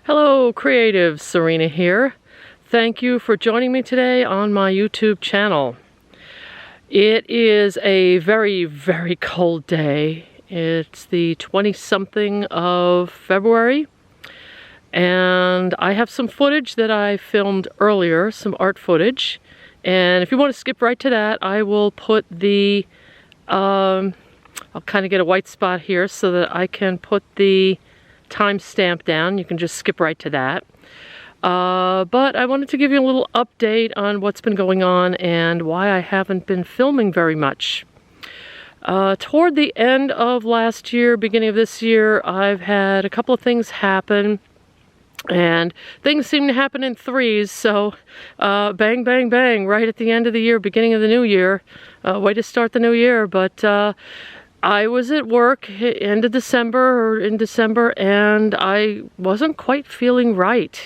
Hello creatives, Serena here. Thank you for joining me today on my YouTube channel. It is a very, very cold day. It's the 20-something of February, and I have some footage that I filmed earlier, some art footage. And if you want to skip right to that, I will put the, I'll kind of get a white spot here so that I can put the timestamp down. You can just skip right to that. But I wanted to give you a little update on what's been going on and why I haven't been filming very much. Toward the end of last year, beginning of this year, I've had a couple of things happen, and things seem to happen in threes, so bang, bang, bang, right at the end of the year, beginning of the new year. Way to start the new year, but I was at work end of December, or in December, and I wasn't quite feeling right.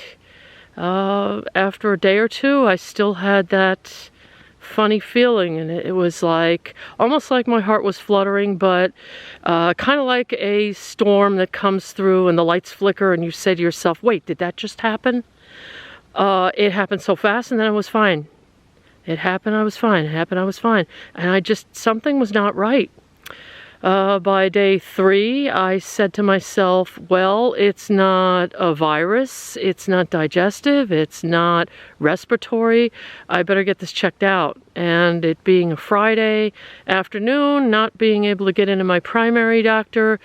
After a day or two, I still had that funny feeling, and it was like, almost like my heart was fluttering, but kind of like a storm that comes through and the lights flicker and you say to yourself, wait, did that just happen? It happened so fast, and then I was fine. It happened, I was fine. It happened, I was fine. And something was not right. By day 3, I said to myself, well, it's not a virus, it's not digestive, it's not respiratory, I better get this checked out. And it being a Friday afternoon, not being able to get into my primary doctor,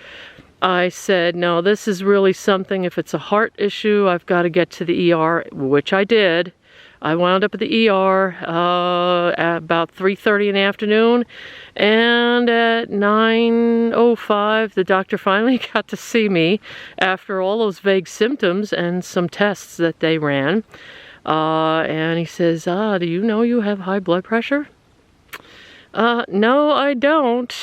I said, no, this is really something. If it's a heart issue, I've got to get to the ER, which I did. I wound up at the ER at about 3:30 in the afternoon, and at 9:05 the doctor finally got to see me after all those vague symptoms and some tests that they ran. And he says, do you know you have high blood pressure? No, I don't.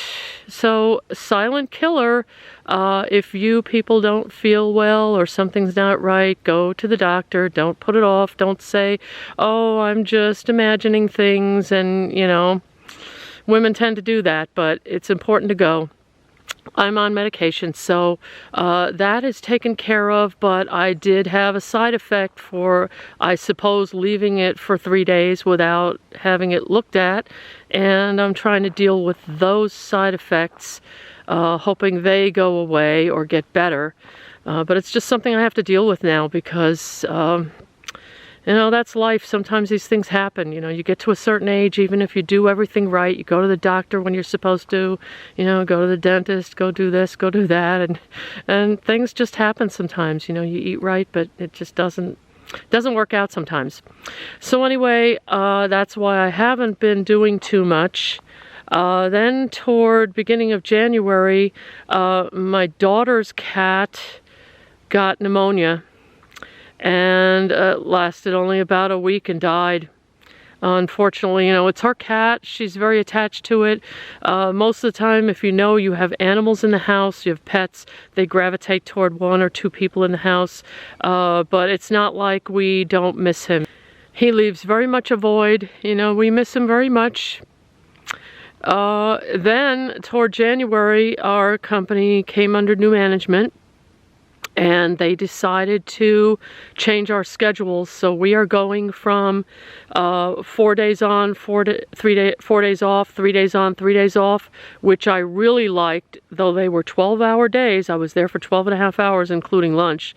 So, silent killer. If you people don't feel well or something's not right, go to the doctor. Don't put it off. Don't say, oh, I'm just imagining things. And, you know, women tend to do that, but it's important to go. I'm on medication, so that is taken care of, but I did have a side effect for, I suppose, leaving it for 3 days without having it looked at, and I'm trying to deal with those side effects, hoping they go away or get better. But it's just something I have to deal with now because you know, that's life. Sometimes these things happen. You know, you get to a certain age, even if you do everything right, you go to the doctor when you're supposed to, you know, go to the dentist, go do this, go do that, and things just happen sometimes. You know, you eat right, but it just doesn't work out sometimes. So anyway, that's why I haven't been doing too much. Then toward beginning of January, my daughter's cat got pneumonia, and lasted only about a week and died. Unfortunately, you know, it's her cat. She's very attached to it. Most of the time, if you know you have animals in the house, you have pets, they gravitate toward 1 or 2 people in the house. But it's not like we don't miss him. He leaves very much a void. You know, we miss him very much. Then, toward January, our company came under new management, and they decided to change our schedules. So we are going from 4 days on, 4 days off, 3 days on, 3 days off, which I really liked, though they were 12-hour days. I was there for 12.5 hours, including lunch,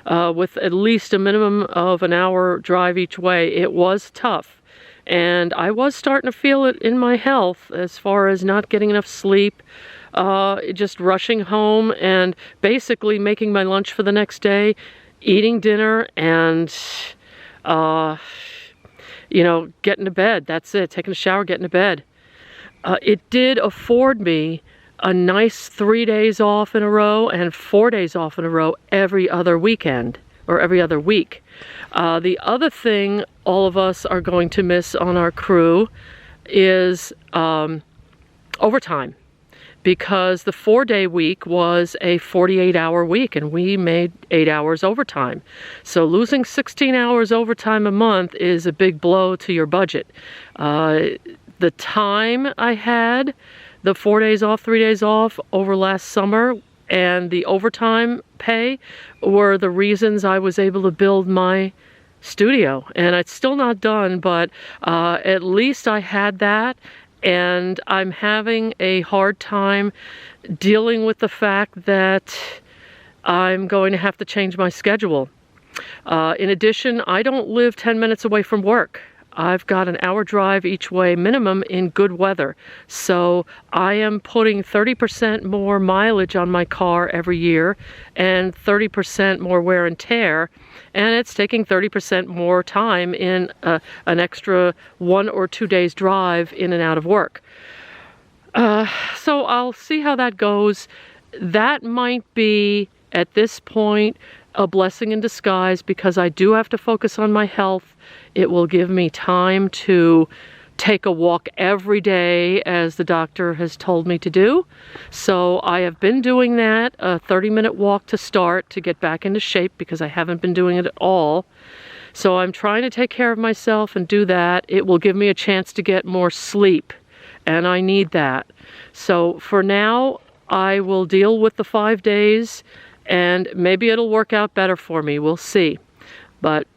with at least a minimum of an hour drive each way. It was tough. And I was starting to feel it in my health as far as not getting enough sleep, just rushing home and basically making my lunch for the next day, eating dinner, and, you know, getting to bed. That's it. Taking a shower, getting to bed. It did afford me a nice 3 days off in a row and 4 days off in a row every other weekend, or every other week. The other thing all of us are going to miss on our crew is overtime, because the 4-day week was a 48-hour week and we made 8 hours overtime. So losing 16 hours overtime a month is a big blow to your budget. The time I had, the 4 days off, 3 days off over last summer, and the overtime pay were the reasons I was able to build my studio. And it's still not done, but at least I had that, and I'm having a hard time dealing with the fact that I'm going to have to change my schedule. In addition, I don't live 10 minutes away from work. I've got an hour drive each way minimum in good weather. So I am putting 30% more mileage on my car every year and 30% more wear and tear. And it's taking 30% more time in an extra 1 or 2 days drive in and out of work. So I'll see how that goes. That might be, at this point, a blessing in disguise, because I do have to focus on my health. It will give me time to take a walk every day, as the doctor has told me to do. So I have been doing that, a 30-minute walk to start, to get back into shape, because I haven't been doing it at all. So I'm trying to take care of myself and do that. It will give me a chance to get more sleep, and I need that. So for now, I will deal with the 5 days, and maybe it'll work out better for me. We'll see. But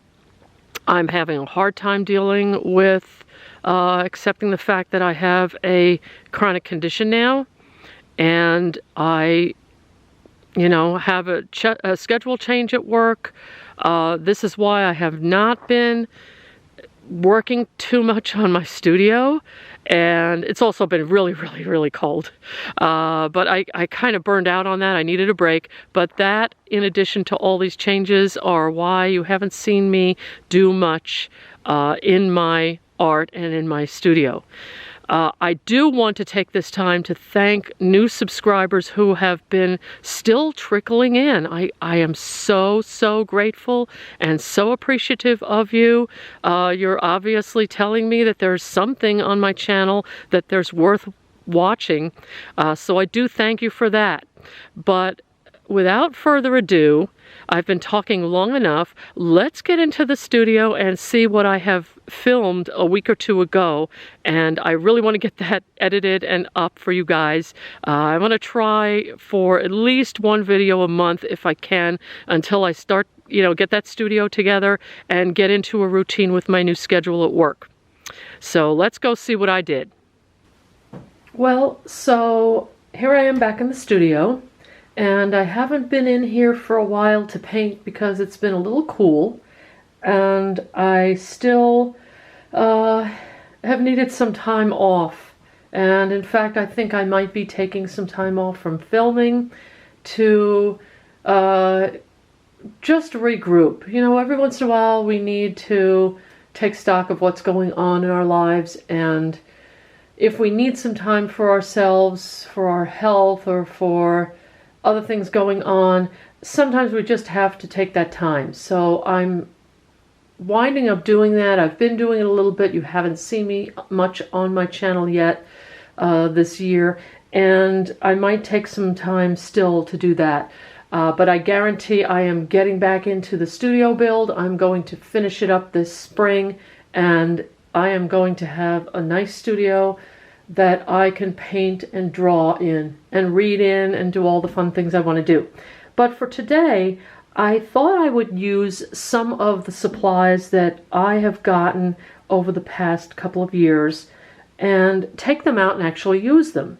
I'm having a hard time dealing with accepting the fact that I have a chronic condition now, and I, have a schedule change at work. This is why I have not been working too much on my studio, and it's also been really, really, really cold. But I kind of burned out on that. I needed a break. But that, in addition to all these changes, are why you haven't seen me do much in my art and in my studio. I do want to take this time to thank new subscribers who have been still trickling in. I am so, so grateful and so appreciative of you. You're obviously telling me that there's something on my channel that there's worth watching. So I do thank you for that. But without further ado, I've been talking long enough. Let's get into the studio and see what I have filmed a week or two ago. And I really want to get that edited and up for you guys. I want to try for at least one video a month if I can, until I start, get that studio together and get into a routine with my new schedule at work. So let's go see what I did. Well, so here I am back in the studio. And I haven't been in here for a while to paint because it's been a little cool, and I still have needed some time off. And in fact, I think I might be taking some time off from filming to just regroup. Every once in a while we need to take stock of what's going on in our lives, and if we need some time for ourselves, for our health, or for other things going on, sometimes we just have to take that time. So I'm winding up doing that. I've been doing it a little bit. You haven't seen me much on my channel yet this year, and I might take some time still to do that. But I guarantee I am getting back into the studio build. I'm going to finish it up this spring, and I am going to have a nice studio that I can paint and draw in and read in and do all the fun things I want to do. But for today, I thought I would use some of the supplies that I have gotten over the past couple of years and take them out and actually use them.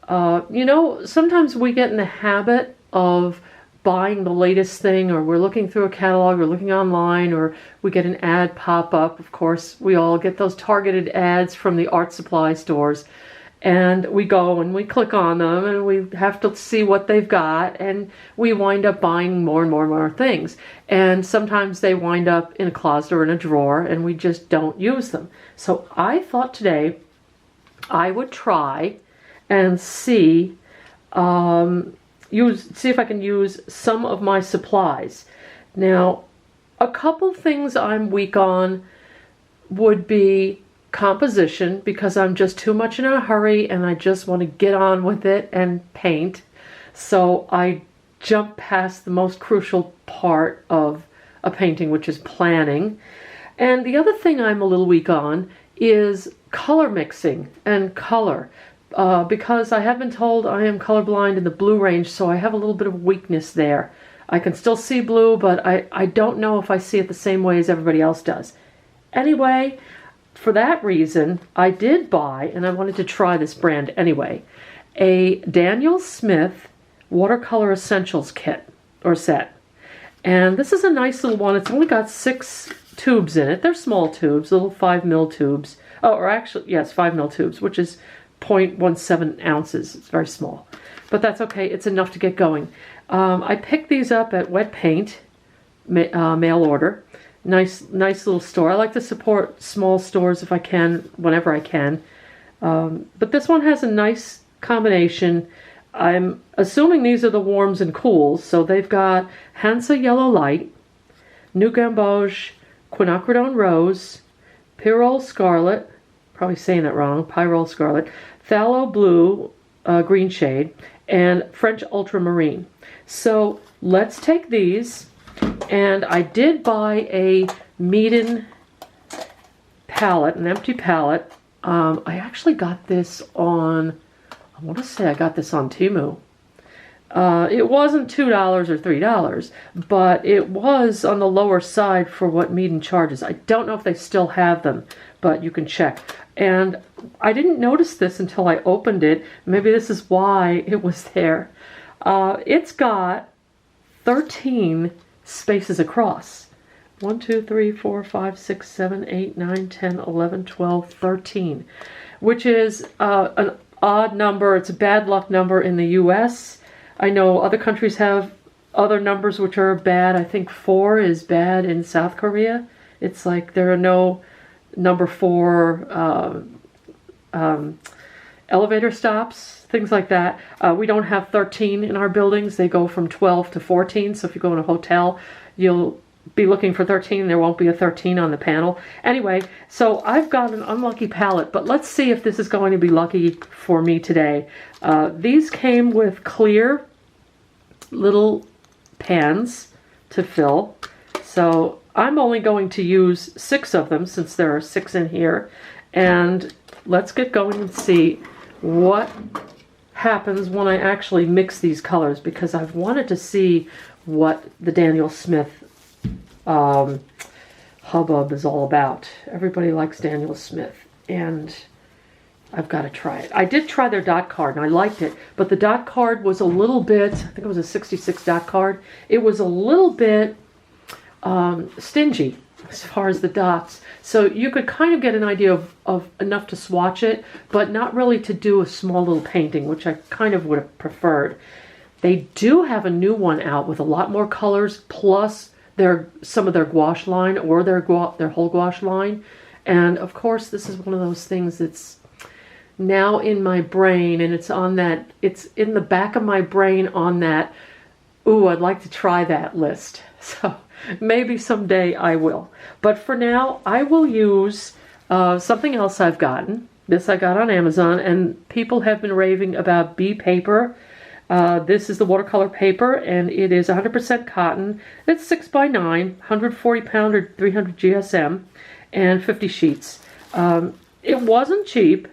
Sometimes we get in the habit of buying the latest thing, or we're looking through a catalog, or looking online, or we get an ad pop up. Of course, we all get those targeted ads from the art supply stores, and we go and we click on them, and we have to see what they've got, and we wind up buying more and more and more things. And sometimes they wind up in a closet or in a drawer, and we just don't use them. So I thought today I would try and see if I can use some of my supplies. Now, a couple things I'm weak on would be composition, because I'm just too much in a hurry and I just want to get on with it and paint. So I jump past the most crucial part of a painting, which is planning. And the other thing I'm a little weak on is color mixing and color. because I have been told I am colorblind in the blue range, so I have a little bit of weakness there. I can still see blue, but I don't know if I see it the same way as everybody else does. Anyway, for that reason, I did buy, and I wanted to try this brand anyway, a Daniel Smith Watercolor Essentials kit, or set. And this is a nice little one. It's only got 6 tubes in it. They're small tubes, little 5mm tubes. Oh, or actually, yes, 5mm tubes, which is 0.17 ounces. It's very small. But that's okay. It's enough to get going. I picked these up at Wet Paint, mail order. Nice little store. I like to support small stores if I can, whenever I can. But this one has a nice combination. I'm assuming these are the warms and cools. So they've got Hansa Yellow Light, New Gamboge, Quinacridone Rose, Pyrrole Scarlet, probably saying that wrong, Pyrrole Scarlet, Phthalo Blue, green shade, and French Ultramarine. So let's take these, and I did buy a Meeden palette, an empty palette. I actually got this on, I want to say I got this on Temu. It wasn't $2 or $3, but it was on the lower side for what Meeden charges. I don't know if they still have them, but you can check. And I didn't notice this until I opened it. Maybe this is why it was there. It's got 13 spaces across. 1, 2, 3, 4, 5, 6, 7, 8, 9, 10, 11, 12, 13, which is an odd number. It's a bad luck number in the US. I know other countries have other numbers which are bad. I think 4 is bad in South Korea. It's like there are no number 4 elevator stops, things like that. We don't have 13 in our buildings. They go from 12 to 14. So if you go in a hotel, you'll be looking for 13. There won't be a 13 on the panel. Anyway, so I've got an unlucky palette, but let's see if this is going to be lucky for me today. These came with clear little pans to fill. So I'm only going to use 6 of them since there are 6 in here. And let's get going and see what happens when I actually mix these colors, because I've wanted to see what the Daniel Smith hubbub is all about. Everybody likes Daniel Smith, and I've got to try it. I did try their dot card, and I liked it, but the dot card was a little bit, I think it was a 66 dot card. It was a little bit stingy as far as the dots. So you could kind of get an idea of enough to swatch it, but not really to do a small little painting, which I kind of would have preferred. They do have a new one out with a lot more colors, plus some of their gouache line, or their whole gouache line. And of course, this is one of those things that's now in my brain, and it's in the back of my brain on that, ooh, I'd like to try that list. So maybe someday I will. But for now, I will use something else I've gotten. This I got on Amazon, and people have been raving about Bee paper. This is the watercolor paper, and it is 100% cotton. It's 6 by 9, 140 pound or 300 GSM, and 50 sheets. It wasn't cheap,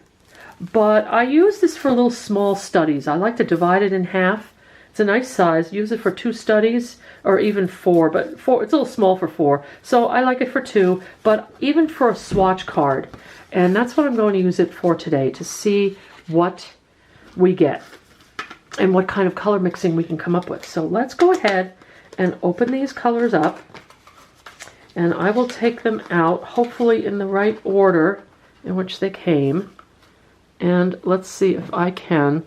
but I use this for little small studies. I like to divide it in half. It's a nice size. Use it for 2 studies, or even 4, but 4, it's a little small for 4. So I like it for 2, but even for a swatch card. And that's what I'm going to use it for today, to see what we get and what kind of color mixing we can come up with. So let's go ahead and open these colors up, and I will take them out, hopefully in the right order in which they came. And let's see if I can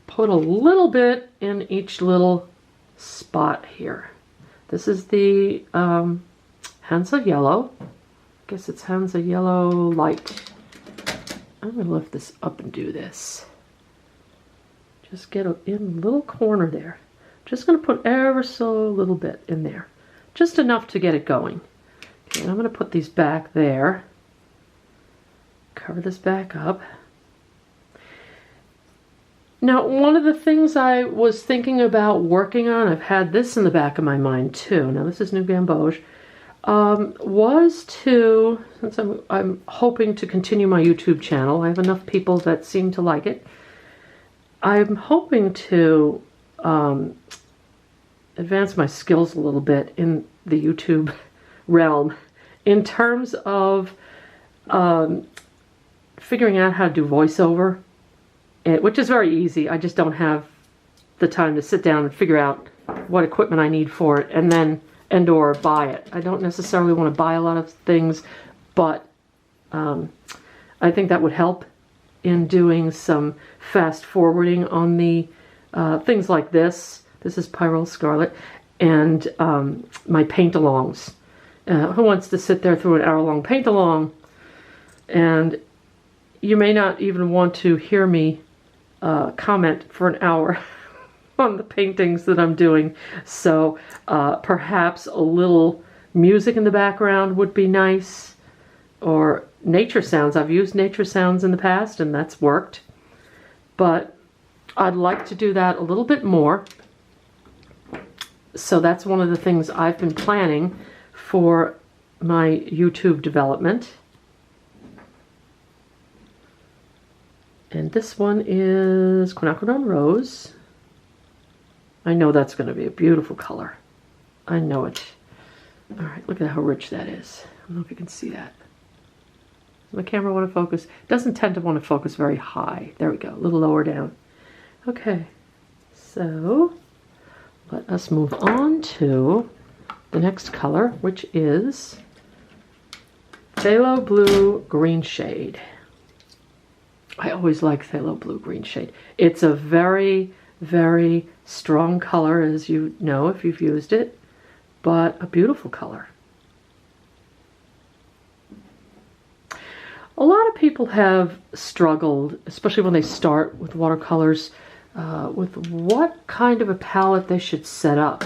put a little bit in each little spot here. This is the Hansa Yellow. I guess it's Hansa Yellow Light. I'm going to lift this up and do this. Just get in a little corner there. Just going to put ever so little bit in there. Just enough to get it going. Okay, I'm going to put these back there. Cover this back up. Now, one of the things I was thinking about working on, I've had this in the back of my mind too. Now, this is New Gamboge. was to, since I'm hoping to continue my YouTube channel, I have enough people that seem to like it. I'm hoping to advance my skills a little bit in the YouTube realm in terms of figuring out how to do voiceover, which is very easy. I just don't have the time to sit down and figure out what equipment I need for it and or buy it. I don't necessarily want to buy a lot of things, but I think that would help in doing some fast forwarding on the things like this. This is Pyrrole Scarlet, and my paint-alongs. Who wants to sit there through an hour-long paint-along? And you may not even want to hear me comment for an hour on the paintings that I'm doing. So perhaps a little music in the background would be nice, or nature sounds. I've used nature sounds in the past and that's worked, but I'd like to do that a little bit more. So that's one of the things I've been planning for my YouTube development. And this one is Quinacridone Rose. I know that's going to be a beautiful color. I know it. All right, look at how rich that is. I don't know if you can see that. Does my camera want to focus? It doesn't tend to want to focus very high. There we go, a little lower down. Okay, so let us move on to the next color, which is Phthalo Blue Green Shade. I always like Phthalo Blue Green Shade. It's a very, very strong color, as you know if you've used it, but a beautiful color. A lot of people have struggled, especially when they start with watercolors, with what kind of a palette they should set up.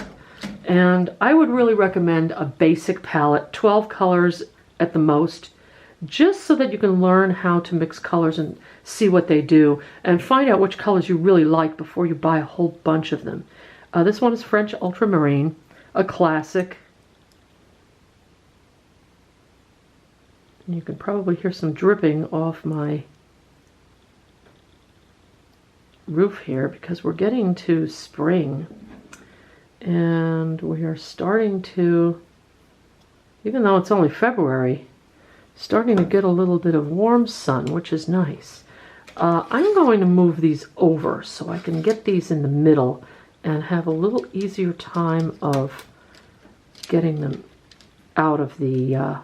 And I would really recommend a basic palette, 12 colors at the most, just so that you can learn how to mix colors and see what they do and find out which colors you really like before you buy a whole bunch of them. This one is French Ultramarine, a classic. You can probably hear some dripping off my roof here because we're getting to spring and we are starting to, even though it's only February, starting to get a little bit of warm sun, which is nice. I'm going to move these over so I can get these in the middle and have a little easier time of getting them out of the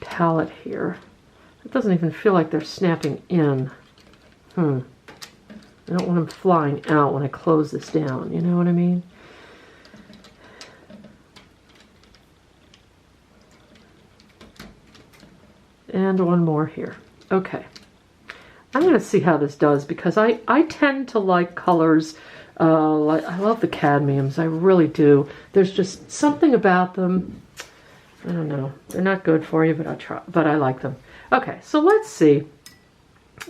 palette here. It doesn't even feel like they're snapping in. I don't want them flying out when I close this down, you know what I mean? And one more here. Okay. I'm going to see how this does because I tend to like colors. I love the cadmiums. I really do. There's just something about them. I don't know. They're not good for you, but I like them. Okay, so let's see.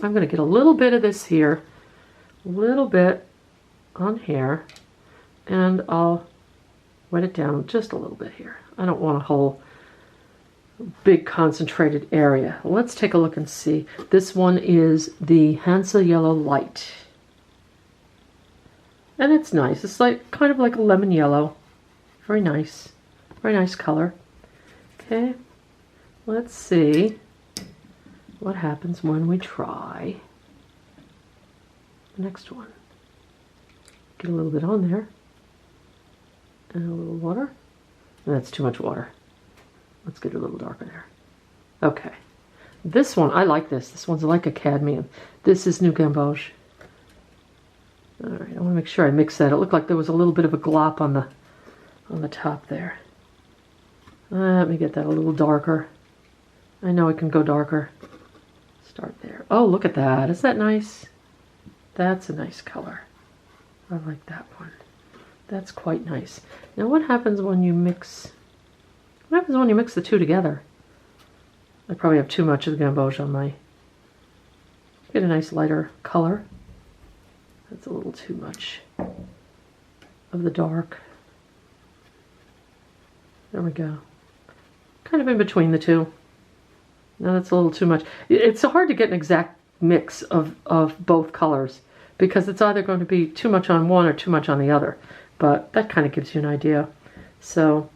I'm going to get a little bit of this here, a little bit on here, and I'll wet it down just a little bit here. I don't want a whole big concentrated area. Let's take a look and see. This one is the Hansa Yellow Light. And it's nice. It's like kind of like a lemon yellow. Very nice. Very nice color. Okay. Let's see what happens when we try the next one. Get a little bit on there. And a little water. That's too much water. Let's get a little darker there. Okay. This one, I like this. This one's like a cadmium. This is New Gamboge. All right, I want to make sure I mix that. It looked like there was a little bit of a glop on the top there. Let me get that a little darker. I know it can go darker. Start there. Oh, look at that. Isn't that nice? That's a nice color. I like that one. That's quite nice. Now what happens when you mix... What happens when you mix the two together? I probably have too much of the Gamboge on my... Get a nice lighter color. That's a little too much of the dark. There There we go. Kind of in between the two. No, that's a little too much. It's so hard to get an exact mix of both colors because it's either going to be too much on one or too much on the other. But that kind of gives you an idea. So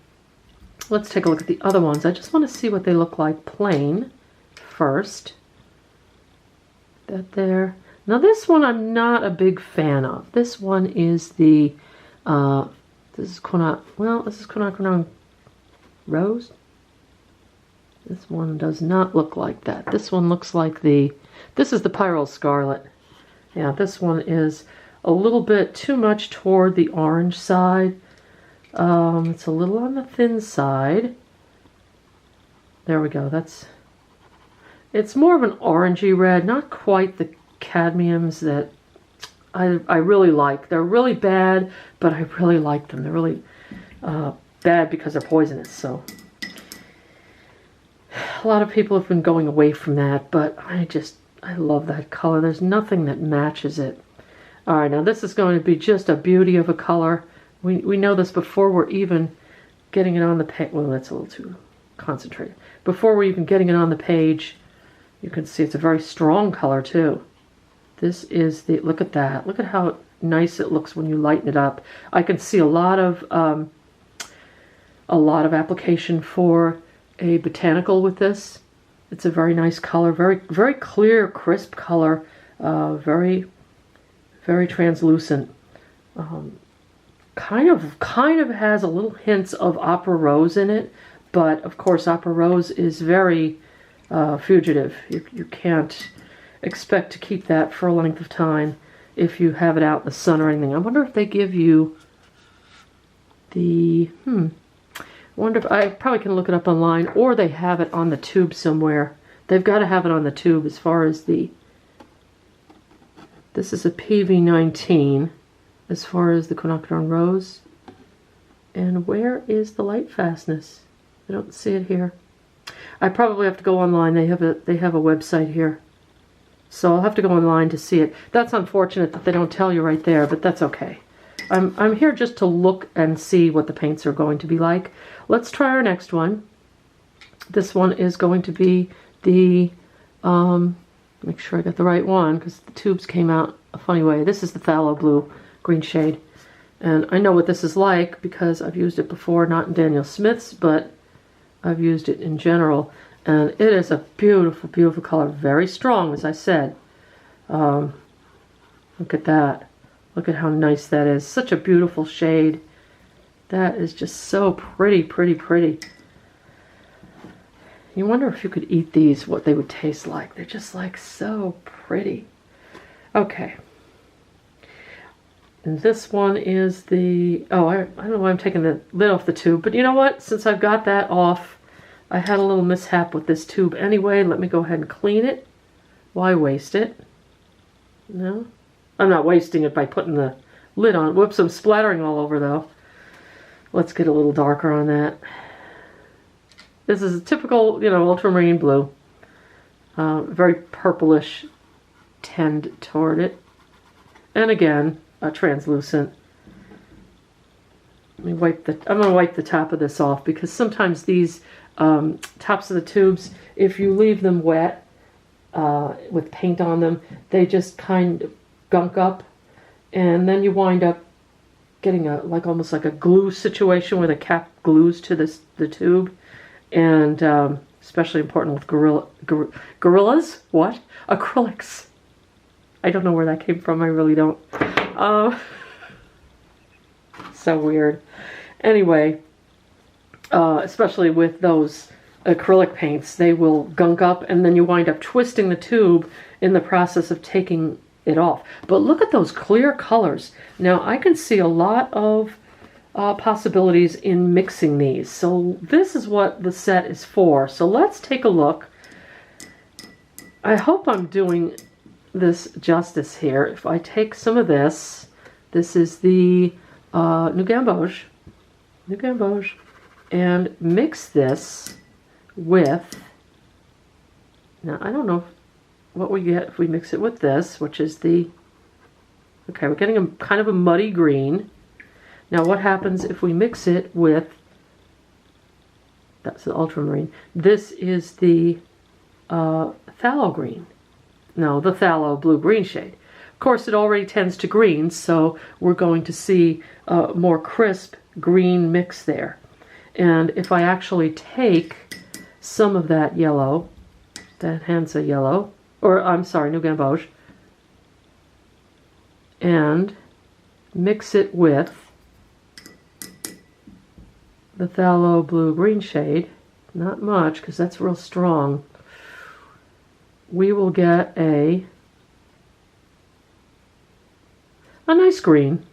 let's take a look at the other ones. I just want to see what they look like plain first. That there. Now this one I'm not a big fan of. This one is the, this is Quinacridone Rose. This one does not look like that. This one looks like this is the Pyrrole Scarlet. Yeah, this one is a little bit too much toward the orange side. It's a little on the thin side. There we go. It's more of an orangey red, not quite the cadmiums that I really like. They're really bad, but I really like them. They're really bad because they're poisonous. So a lot of people have been going away from that, but I love that color. There's nothing that matches it. All right, now this is going to be just a beauty of a color. We know this before we're even getting it on the page. Well, that's a little too concentrated. Before we're even getting it on the page, you can see it's a very strong color too. This is the, look at that. Look at how nice it looks when you lighten it up. I can see a lot of application for a botanical with this. It's a very nice color, very, very clear, crisp color, very, very translucent. Kind of has a little hints of Opera Rose in it, but of course Opera Rose is very fugitive. You can't expect to keep that for a length of time if you have it out in the sun or anything. I wonder if they give you the, I wonder if, I probably can look it up online, or they have it on the tube somewhere. They've got to have it on the tube as far as the, this is a PV19 as far as the Quinacridone Rose. And where is the light fastness? I don't see it here. I probably have to go online. They have a website here. So I'll have to go online to see it. That's unfortunate that they don't tell you right there, but that's okay. I'm here just to look and see what the paints are going to be like. Let's try our next one. This one is going to be the, make sure I got the right one because the tubes came out a funny way. This is the Phthalo Blue green shade. And I know what this is like because I've used it before, not in Daniel Smith's, but I've used it in general. And it is a beautiful, beautiful color. Very strong, as I said. Look at that. Look at how nice that is. Such a beautiful shade. That is just so pretty, pretty, pretty. You wonder if you could eat these, what they would taste like. They're just like so pretty. Okay. And this one is the, oh, I don't know why I'm taking the lid off the tube, but you know what? Since I've got that off, I had a little mishap with this tube anyway. Let me go ahead and clean it. Why waste it? No? I'm not wasting it by putting the lid on. Whoops, I'm splattering all over though. Let's get a little darker on that. This is a typical, ultramarine blue. Very purplish tend toward it. And again, translucent. Let me I'm going to wipe the top of this off because sometimes these tops of the tubes, if you leave them wet with paint on them, they just kind of gunk up, and then you wind up getting almost like a glue situation where the cap glues to the tube, and especially important with gorillas. What? Acrylics. I don't know where that came from. I really don't. So weird. Anyway, especially with those acrylic paints, they will gunk up, and then you wind up twisting the tube in the process of taking it off. But look at those clear colors. Now I can see a lot of possibilities in mixing these. So this is what the set is for. So let's take a look. I hope I'm doing this justice here. If I take some of this, this is the New Gamboge, and mix this with, now I don't know what we get if we mix it with this, which is the, okay, we're getting a kind of a muddy green. Now what happens if we mix it with That's the ultramarine. This is the phthalo green. No, the phthalo blue-green shade. Of course, it already tends to green, so we're going to see a more crisp green mix there. And if I actually take some of that yellow, that Hansa yellow, or I'm sorry, New Gamboge, and mix it with the phthalo blue-green shade, not much because that's real strong, we will get a nice green.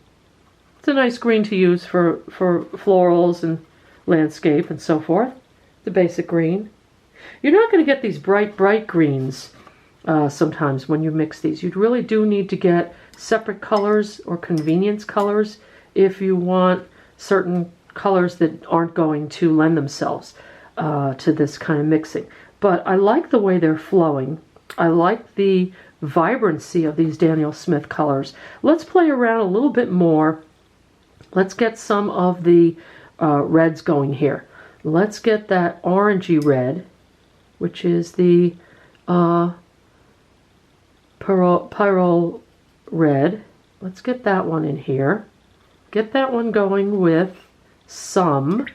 It's a nice green to use for florals and landscape and so forth. The basic green. You're not going to get these bright greens sometimes when you mix these. You really do need to get separate colors or convenience colors if you want certain colors that aren't going to lend themselves to this kind of mixing. But I like the way they're flowing. I like the vibrancy of these Daniel Smith colors. Let's play around a little bit more. Let's get some of the reds going here. Let's get that orangey red, which is the Pyrrole red. Let's get that one in here. Get that one going with some.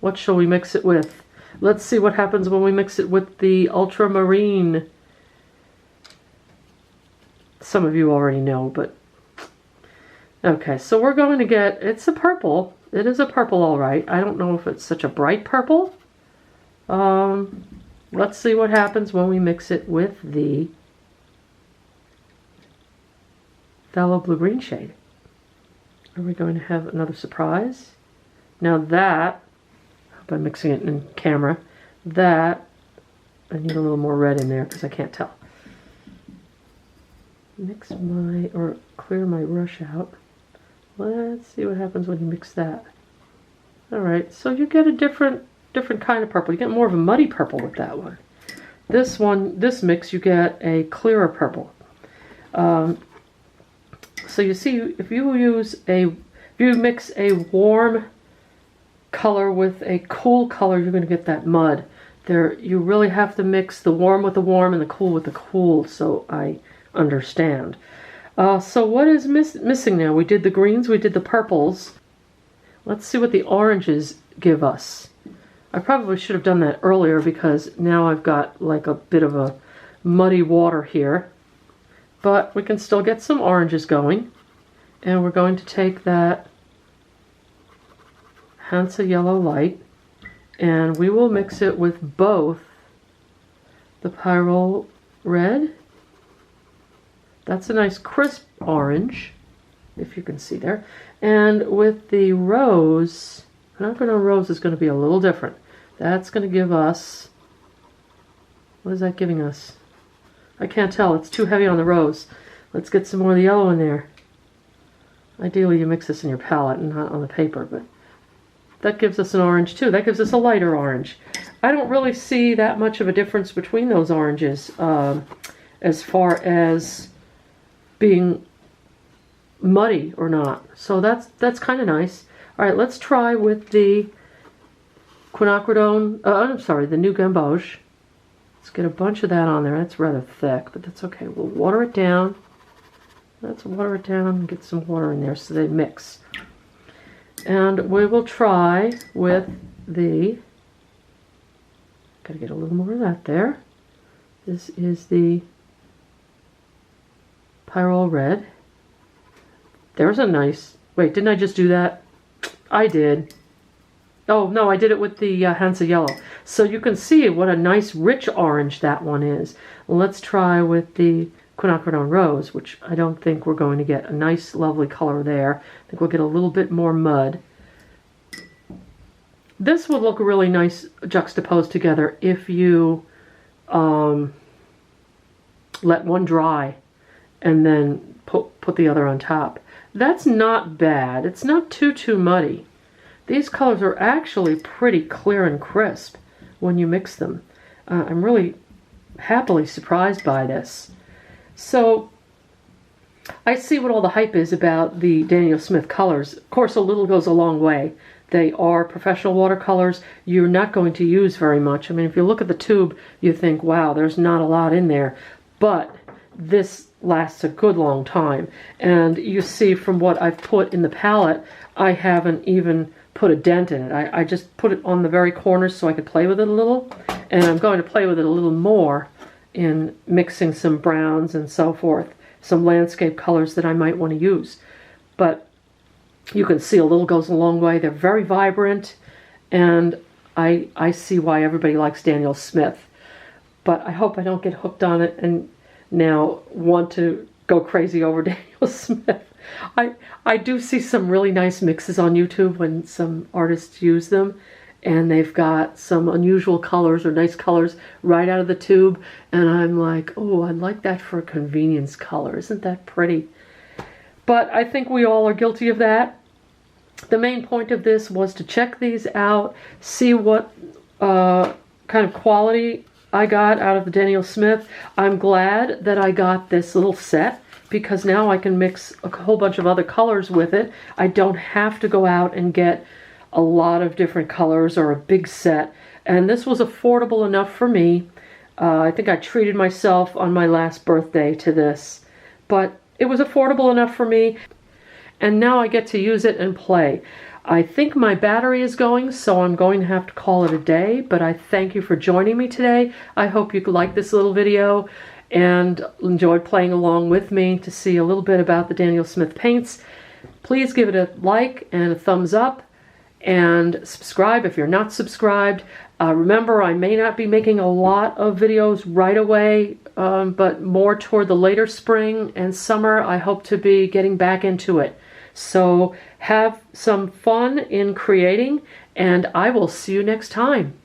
What shall we mix it with? Let's see what happens when we mix it with the ultramarine. Some of you already know, but okay, so we're going to get, it's a purple. It is a purple, all right. I don't know if it's such a bright purple. Let's see what happens when we mix it with the phthalo blue-green shade. Are we going to have another surprise? Now that, I hope I'm mixing it in camera, that, I need a little more red in there because I can't tell. Mix my, or clear my brush out. Let's see what happens when you mix that. Alright, so you get a different kind of purple. You get more of a muddy purple with that one. This mix, you get a clearer purple. So you see, if you mix a warm color with a cool color, you're going to get that mud. You really have to mix the warm with the warm and the cool with the cool, so I understand. So what is missing now? We did the greens, we did the purples. Let's see what the oranges give us. I probably should have done that earlier because now I've got like a bit of a muddy water here. But we can still get some oranges going. And we're going to take that Hansa Yellow Light and we will mix it with both the Pyrrole Red. That's a nice crisp orange, if you can see there. And with the rose, Quinacridone Rose is going to be a little different. That's going to give us, what is that giving us? I can't tell, it's too heavy on the rose. Let's get some more of the yellow in there. Ideally you mix this in your palette and not on the paper, but that gives us an orange too. That gives us a lighter orange. I don't really see that much of a difference between those oranges as far as being muddy or not. So that's kind of nice. All right, let's try with the Quinacridone, I'm sorry, the New Gamboge. Let's get a bunch of that on there. That's rather thick, but that's okay. We'll water it down. Let's water it down and get some water in there so they mix. And we will try with the, gotta get a little more of that there. This is the Pyrrole Red. There's a nice, wait, didn't I just do that? I did. Oh, no, I did it with the Hansa Yellow. So you can see what a nice rich orange that one is. Let's try with the Quinacridone Rose, which I don't think we're going to get a nice, lovely color there. I think we'll get a little bit more mud. This would look really nice juxtaposed together if you let one dry and then put the other on top. That's not bad. It's not too muddy. These colors are actually pretty clear and crisp when you mix them. I'm really happily surprised by this. So I see what all the hype is about the Daniel Smith colors. Of course, a little goes a long way. They are professional watercolors. You're not going to use very much. I mean, if you look at the tube, you think, wow, there's not a lot in there. But this lasts a good long time. And you see from what I've put in the palette, I haven't even put a dent in it. I just put it on the very corners so I could play with it a little. And I'm going to play with it a little more in mixing some browns and so forth, some landscape colors that I might want to use. But you can see a little goes a long way. They're very vibrant, and I see why everybody likes Daniel Smith. But I hope I don't get hooked on it and now want to go crazy over Daniel Smith. I do see some really nice mixes on YouTube when some artists use them, and they've got some unusual colors or nice colors right out of the tube, and I'm like, oh, I'd like that for a convenience color. Isn't that pretty? But I think we all are guilty of that. The main point of this was to check these out, see what kind of quality I got out of the Daniel Smith. I'm glad that I got this little set, because now I can mix a whole bunch of other colors with it. I don't have to go out and get a lot of different colors or a big set. And this was affordable enough for me. I think I treated myself on my last birthday to this. But it was affordable enough for me. And now I get to use it and play. I think my battery is going, so I'm going to have to call it a day. But I thank you for joining me today. I hope you like this little video and enjoyed playing along with me to see a little bit about the Daniel Smith paints. Please give it a like and a thumbs up, and subscribe if you're not subscribed. Remember, I may not be making a lot of videos right away, but more toward the later spring and summer, I hope to be getting back into it. So have some fun in creating, and I will see you next time.